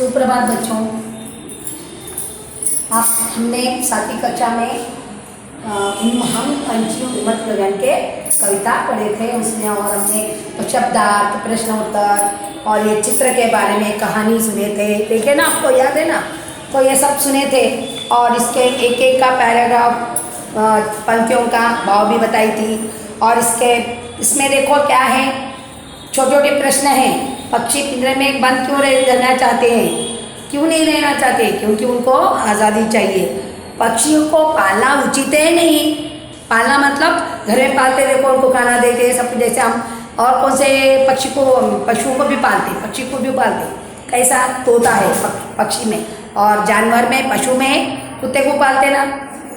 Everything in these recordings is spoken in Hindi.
सुप्रभात बच्चों। आप हमने 7वीं कक्षा में हम पंछियों उमट गगन के कविता पढ़े थे उसमें, और हमने शब्दार्थ, प्रश्न उत्तर और ये चित्र के बारे में कहानी सुने थे। देखे ना, आपको याद है ना? तो ये सब सुने थे और इसके एक एक का पैराग्राफ पंक्तियों का भाव भी बताई थी। और इसमें देखो क्या है, छोटे छोटे प्रश्न हैं। पक्षी पिंजरे में बंद क्यों रहना चाहते हैं, क्यों नहीं रहना चाहते? क्योंकि उनको आज़ादी चाहिए। पक्षियों को पालना उचित है नहीं। पालना मतलब घर में पालते, देखो उनको खाना देते सब, जैसे हम और कौन से पशुओं को भी पालते, पक्षी को भी पालते। कैसा तोता है पक्षी में, और जानवर में, पशु में कुत्ते को पालते ना,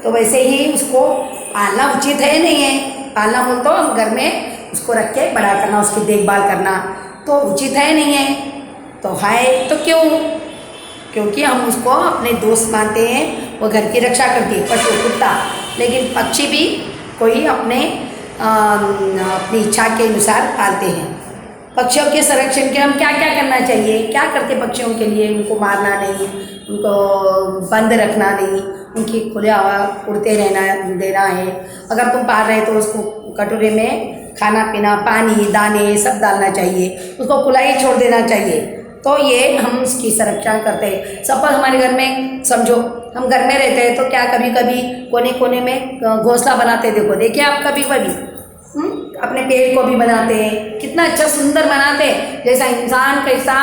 तो वैसे ही उसको पालना उचित है नहीं है। पालना बोल तो घर में उसको रख के बड़ा करना, उसकी देखभाल करना तो उचित है नहीं है। तो है तो क्यों? क्योंकि हम उसको अपने दोस्त मानते हैं, वो घर की रक्षा करती है, पशु कुत्ता। लेकिन पक्षी भी कोई अपनी इच्छा के अनुसार पालते हैं। पक्षियों के संरक्षण के हम क्या क्या करना चाहिए, क्या करते पक्षियों के लिए? उनको मारना नहीं, उनको बंद रखना नहीं, उनकी खुले हवा उड़ते रहना देना है। अगर तुम पाल रहे तो उसको कटोरे में खाना पीना, पानी, दाने सब डालना चाहिए, उसको खुला ही छोड़ देना चाहिए। तो ये हम उसकी संरक्षण करते हैं। सपोज हमारे घर में, समझो हम घर में रहते हैं तो क्या कभी कभी कोने कोने में घोंसला बनाते, देखो देखिए आप कभी कभी अपने पेड़ को भी बनाते हैं, कितना अच्छा सुंदर बनाते हैं। जैसा इंसान कैसा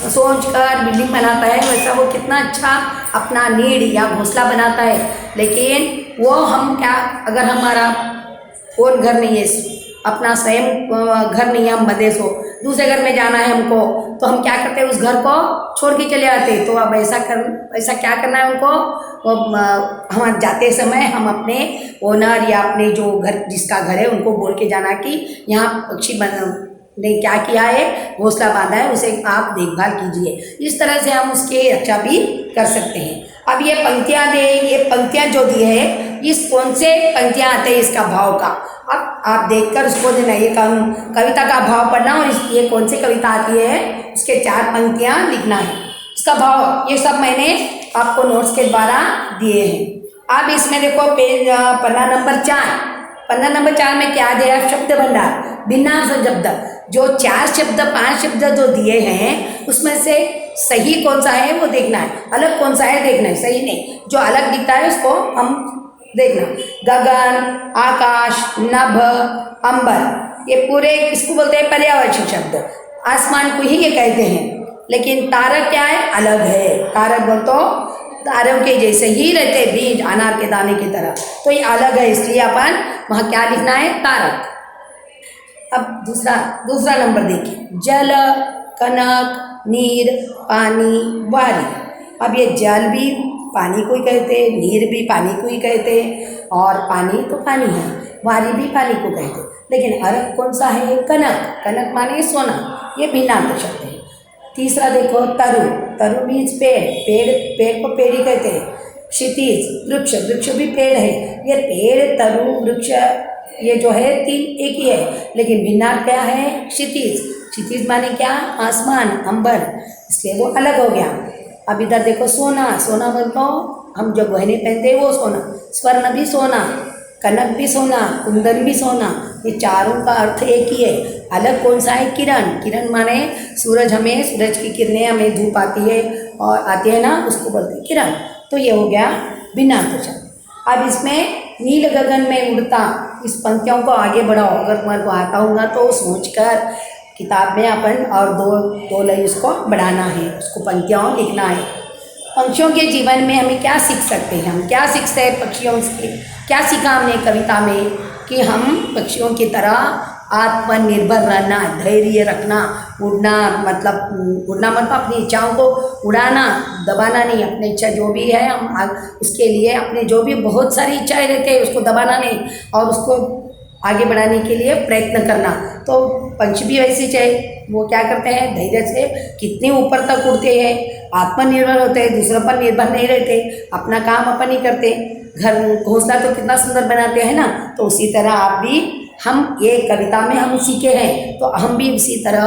सोच कर बिल्डिंग बनाता है, वैसा वो कितना अच्छा अपना नीड या घोंसला बनाता है। लेकिन वो हम क्या, अगर हमारा और घर नहीं है, अपना स्वयं घर नहीं है, हम मदेश हो, दूसरे घर में जाना है हमको, तो हम क्या करते हैं, उस घर को छोड़ के चले आते हैं। तो अब ऐसा क्या करना है उनको, हम जाते समय हम अपने ओनर या अपने जो घर, जिसका घर है, उनको बोल के जाना कि यहाँ पक्षी ने क्या किया है, घोंसला बांधा है, उसे आप देखभाल कीजिए। इस तरह से हम उसकी रक्षा भी कर सकते हैं। अब ये पंक्तियाँ ये पंक्तियाँ जो दी है, इस कौन से पंक्तियाँ आते हैं इसका भाव का, अब आप देखकर उसको देना, ये कविता का भाव पढ़ना, और ये कौन सी कविता आती है उसके 4 पंक्तियाँ लिखना है। इसका भाव ये सब मैंने आपको नोट्स के द्वारा दिए हैं। अब इसमें देखो पेज पन्ना नंबर 4 में क्या दिया? शब्द भंडार, भिन्नार्थ शब्द, जो 4 शब्द 5 शब्द जो दिए हैं उसमें से सही कौन सा है वो देखना है, अलग कौन सा है देखना है। सही नहीं, जो अलग दिखता है उसको हम देखना। गगन, आकाश, नभ, अंबर, ये पूरे इसको बोलते हैं पर्यायवाची शब्द। आसमान को ही ये कहते हैं। लेकिन तारक क्या है? अलग है। तारक बोल तो तारों के जैसे ही रहते, बीज अनार के दाने की तरह, तो ये अलग है, इसलिए अपन वहाँ क्या लिखना है? तारक। अब दूसरा नंबर देखिए, जल, कनक, नीर, पानी, वारी। अब ये जल भी पानी को ही कहते हैं, नीर भी पानी को ही कहते हैं, और पानी तो पानी है, वारी भी पानी को कहते हैं। लेकिन अर्क कौन सा है? कनक। कनक माने सोना, ये भिन्नार्थ शब्द है। तीसरा देखो, तरु मीन्स पेड़ को पेड़ ही कहते हैं। क्षितिज, वृक्ष भी पेड़ है। ये पेड़, तरु, वृक्ष, ये जो है 3 एक ही है, लेकिन भिन्नार्थ क्या है? क्षितिज माने क्या? आसमान, अंबर, इसलिए वो अलग हो गया। अब इधर देखो, सोना बोल तो हम जो गहने पहनते हैं वो सोना, स्वर्ण भी सोना, कनक भी सोना, कुंदन भी सोना, ये चारों का अर्थ एक ही है। अलग कौन सा है? किरण माने सूरज की किरणें हमें धूप आती है और आती है ना, उसको बोलते हैं किरण। तो ये हो गया भिन्नार्थ शब्द। अब इसमें नील गगन में उड़ता, इस पंक्तियों को आगे बढ़ाओ, अगर तुम्हारे को आता होगा तो सोचकर किताब में अपन और दो लाइन उसको बढ़ाना है, उसको पंक्तियों लिखना है। पक्षियों के जीवन में हमें क्या सीख सकते हैं? हम क्या सीखते हैं पक्षियों से? क्या सीखा हमने कविता में? कि हम पक्षियों की तरह आत्मनिर्भर रहना, धैर्य रखना, उड़ना मतलब अपनी इच्छाओं को उड़ाना, दबाना नहीं। अपनी इच्छा जो भी है हम उसके लिए, अपने जो भी बहुत सारी इच्छाएं रहती है उसको दबाना नहीं, और उसको आगे बढ़ाने के लिए प्रयत्न करना। तो पंछी भी वैसे चाहे, वो क्या करते हैं? धैर्य से कितने ऊपर तक उड़ते हैं, आत्मनिर्भर होते हैं, दूसरों पर निर्भर नहीं रहते, अपना काम अपन ही करते। घर घोंसला तो कितना सुंदर बनाते हैं ना, तो उसी तरह आप भी हम ये कविता में हम सीखे हैं, तो हम भी इसी तरह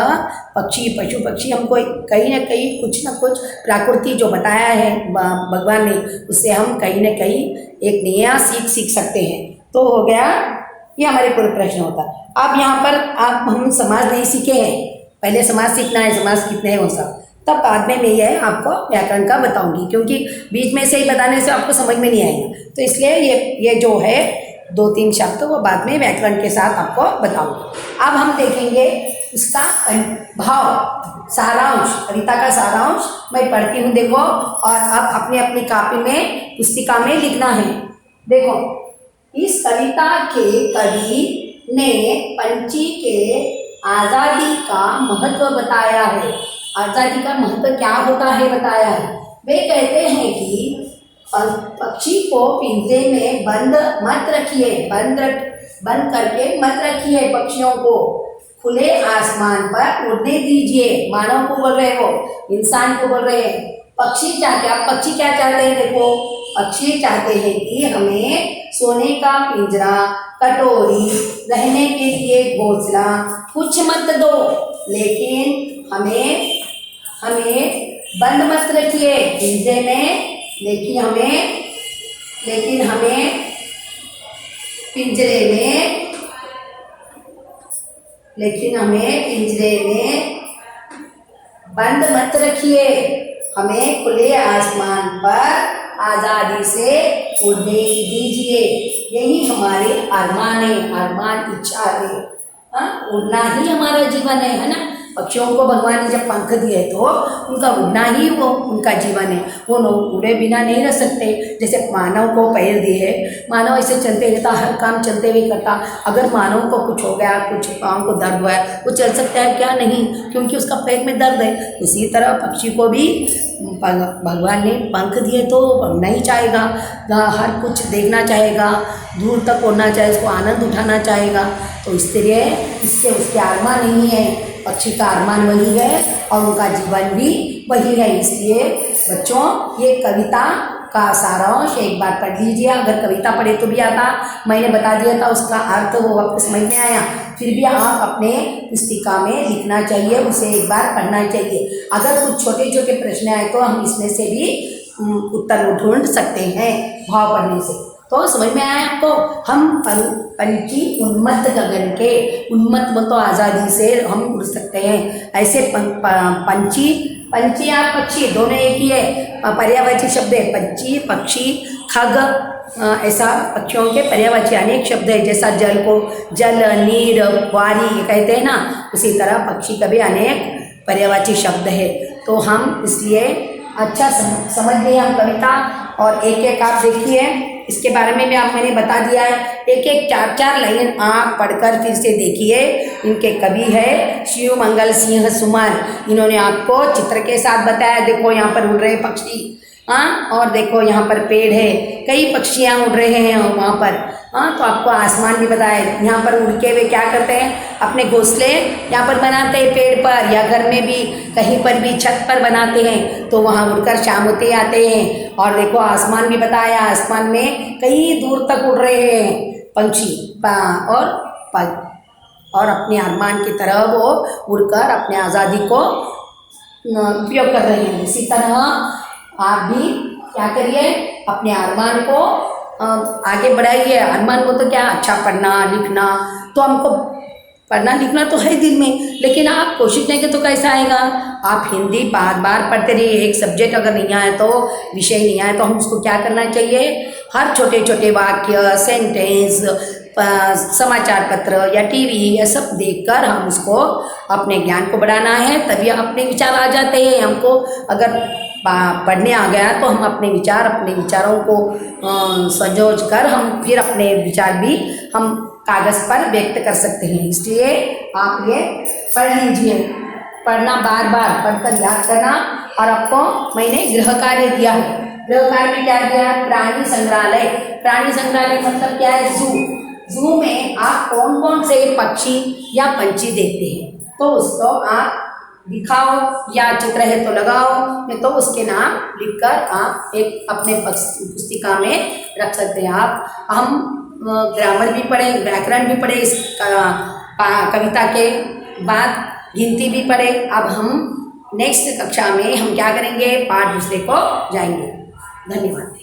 पक्षी पशु पक्षी हमको कहीं ना कहीं कुछ ना कुछ प्रकृति जो बताया है भगवान ने, उससे हम कहीं ना कहीं एक नया सीख सकते हैं। तो हो गया, ये हमारे पूरे प्रश्न होता है। अब यहाँ पर आप हम समाज नहीं सीखे हैं, पहले समाज सीखना है, समाज कितने हैं वो सब, तब बाद में मैं ये आपको व्याकरण का बताऊंगी, क्योंकि बीच में से ही बताने से आपको समझ में नहीं आएगा। तो इसलिए ये जो है 2-3 शब्द वो बाद में व्याकरण के साथ आपको बताऊंगी। अब हम देखेंगे इसका भाव, सारांश, कविता का सारांश मैं पढ़ती हूँ, देखो, और आप अपनी अपनी कॉपी में पुस्तिका में लिखना है। देखो, इस कविता के कवि ने पंछी के आज़ादी का महत्व बताया है। आज़ादी का महत्व क्या होता है बताया है। वे कहते हैं कि पक्षी को पिंजरे में बंद मत रखिए, बंद करके मत रखिए, पक्षियों को खुले आसमान पर उड़ने दीजिए। मानव को बोल रहे हो, इंसान को बोल रहे हैं। पक्षी चाहते, अब पक्षी क्या चाहते हैं, देखो, पक्षी चाहते हैं कि हमें सोने का पिंजरा, कटोरी, रहने के लिए घोंसला कुछ मत दो, लेकिन हमें बंद मत रखिए पिंजरे में, लेकिन हमें पिंजरे में बंद मत रखिए, हमें खुले आसमान पर आज़ादी से उड़ने दीजिए। यही हमारे अरमान है, अरमान इच्छा है। उड़ना ही हमारा जीवन है ना। पक्षियों को भगवान ने जब पंख दिए तो उनका उड़ना ही वो उनका जीवन है। वो उड़े बिना नहीं रह सकते। जैसे मानव को पैर दिए, मानव ऐसे चलते रहता, हर काम चलते हुए करता। अगर मानव को कुछ हो गया, कुछ पाँव को दर्द हुआ है, वो चल सकता है क्या? नहीं, क्योंकि उसका पैर में दर्द है। इसी तरह पक्षी को भी भगवान ने पंख दिए तो उड़ना ही चाहेगा, हर कुछ देखना चाहेगा, दूर तक उड़ना चाहे, उसको आनंद उठाना चाहेगा। तो इसलिए इसके उसके अरमान नहीं है, पक्षी का अरमान वही है और उनका जीवन भी वही है। इसलिए बच्चों, ये कविता का सारांश एक बार पढ़ लीजिए। अगर कविता पढ़े तो भी आता, मैंने बता दिया था उसका अर्थ, वो आपको समझ में आया। फिर भी आप अपने पुस्तिका में लिखना चाहिए, उसे एक बार पढ़ना चाहिए। अगर कुछ छोटे छोटे प्रश्न आए तो हम इसमें से भी उत्तर ढूंढ सकते हैं भाव पढ़ने से। तो समझ में आया आपको? हम पंछी उन्मत्त गगन के, उन्मत्त बोल तो आज़ादी से हम उड़ सकते हैं। ऐसे पंछी और पक्षी दोनों एक ही है, पर्यायवाची शब्द है। पंछी, पक्षी, खग, ऐसा पक्षियों के पर्यायवाची अनेक शब्द है। जैसा जल को जल, नीर, वारी ये कहते हैं ना, उसी तरह पक्षी का भी अनेक पर्यायवाची शब्द है। तो हम इसलिए अच्छा समझ लिए हम कविता, और एक एक आप देखिए, इसके बारे में भी मैंने बता दिया है। एक एक 4-4 लाइन आप पढ़कर फिर से देखिए। इनके कवि है शिवमंगल सिंह सुमन, इन्होंने आपको चित्र के साथ बताया। देखो यहाँ पर उड़ रहे पक्षी, और देखो यहाँ पर पेड़ है, कई पक्षियाँ उड़ रहे हैं वहाँ पर। तो आपको आसमान भी बताया। यहाँ पर उड़ के वे क्या करते हैं, अपने घोंसले यहाँ पर बनाते हैं, पेड़ पर या घर में भी, कहीं पर भी छत पर बनाते हैं। तो वहाँ उड़कर शाम होते आते हैं। और देखो आसमान भी बताया, आसमान में कई दूर तक उड़ रहे हैं पंछी, और अपने अरमान की तरह वो उड़कर अपने आज़ादी को उपयोग कर रहे हैं। इसी तरह आप भी क्या करिए, अपने अरमान को आगे बढ़ाइए। अरमान को तो क्या, अच्छा पढ़ना लिखना, तो हमको पढ़ना लिखना तो है दिल में, लेकिन आप कोशिश नहीं करें तो कैसा आएगा। आप हिंदी बार बार पढ़ते रहिए। एक सब्जेक्ट अगर नहीं आए तो, विषय नहीं आए तो हम उसको क्या करना चाहिए, हर छोटे छोटे वाक्य, सेंटेंस, समाचार पत्र या टीवी, यह सब देखकर हम उसको अपने ज्ञान को बढ़ाना है। तभी अपने विचार आ जाते हैं। हमको अगर पढ़ने आ गया तो हम अपने विचारों को संजोज कर हम फिर अपने विचार भी हम कागज़ पर व्यक्त कर सकते हैं। इसलिए आप ये पढ़ लीजिए, पढ़ना, बार बार पढ़कर याद करना। और आपको मैंने गृह कार्य दिया है। गृह कार्य में क्या दिया है, प्राणी संग्रहालय। प्राणी संग्रहालय मतलब क्या है, जू में आप कौन कौन से पक्षी या पंछी देखते हैं, तो उसको आप दिखाओ, या चित्र है तो लगाओ, नहीं तो उसके नाम लिखकर आप एक अपने पुस्तिका में रख सकते हैं। हम ग्रामर भी पढ़े, व्याकरण भी पढ़े, इस कविता के बाद गिनती भी पढ़े। अब हम नेक्स्ट कक्षा में हम क्या करेंगे, पाठ दूसरे को जाएंगे। धन्यवाद।